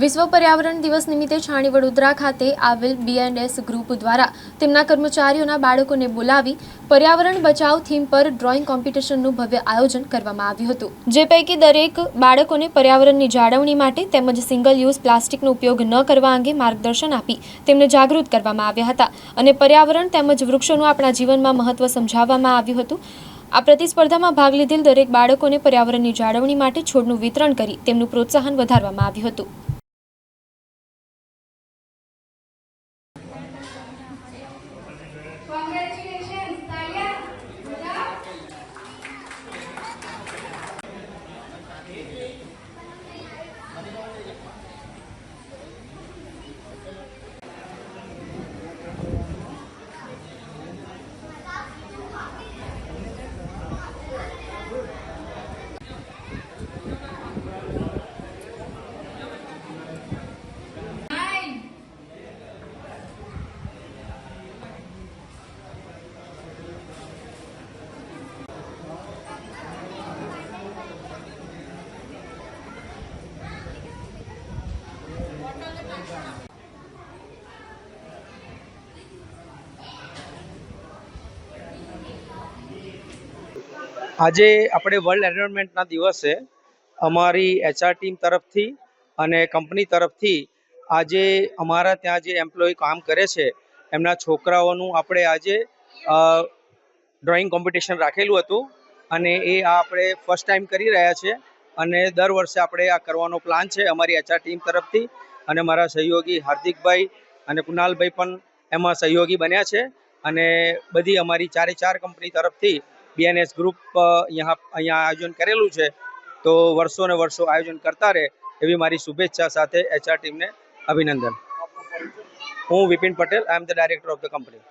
વિશ્વ પર્યાવરણ દિવસ નિમિત્તે છાણી વડોદરા ખાતે આવેલ BNS ગ્રુપ દ્વારા તેમના કર્મચારીઓના બાળકોને બોલાવી પર્યાવરણ બચાવ થીમ પર ડ્રોઈંગ કોમ્પિટિશનનું ભવ્ય આયોજન કરવામાં આવ્યું હતું, જે પૈકી દરેક બાળકોને પર્યાવરણની જાળવણી માટે તેમજ સિંગલ યુઝ પ્લાસ્ટિકનો ઉપયોગ ન કરવા અંગે માર્ગદર્શન આપી તેમને જાગૃત કરવામાં આવ્યા હતા અને પર્યાવરણ તેમજ વૃક્ષોનું આપણા જીવનમાં મહત્વ સમજાવવામાં આવ્યું હતું। આ પ્રતિસ્પર્ધામાં ભાગ લીધેલ દરેક બાળકોને પર્યાવરણની જાળવણી માટે છોડનું વિતરણ કરી તેમનું પ્રોત્સાહન વધારવામાં આવ્યું હતું। આજે આપણે વર્લ્ડ એન્વાયરમેન્ટના દિવસે અમારી HR ટીમ તરફથી અને કંપની તરફથી આજે અમારા ત્યાં જે એમ્પ્લોય કામ કરે છે એમના છોકરાઓનું આપણે આજે ડ્રોઈંગ કોમ્પિટિશન રાખેલું હતું અને એ આપણે ફર્સ્ટ ટાઈમ કરી રહ્યા છે અને દર વર્ષે આપણે આ કરવાનો પ્લાન છે અમારી HR ટીમ તરફથી અને મારા સહયોગી હાર્દિકભાઈ અને કુનાલભાઈ પણ એમાં સહયોગી બન્યા છે અને બધી અમારી ચારે કંપની તરફથી BNS ગ્રુપ અહીંયા આયોજન કરેલું છે, તો વર્ષો ને વર્ષો આયોજન કરતા રહે એવી મારી શુભેચ્છા સાથે HR ટીમને અભિનંદન। હું Vipin Patel, I am the director of the company.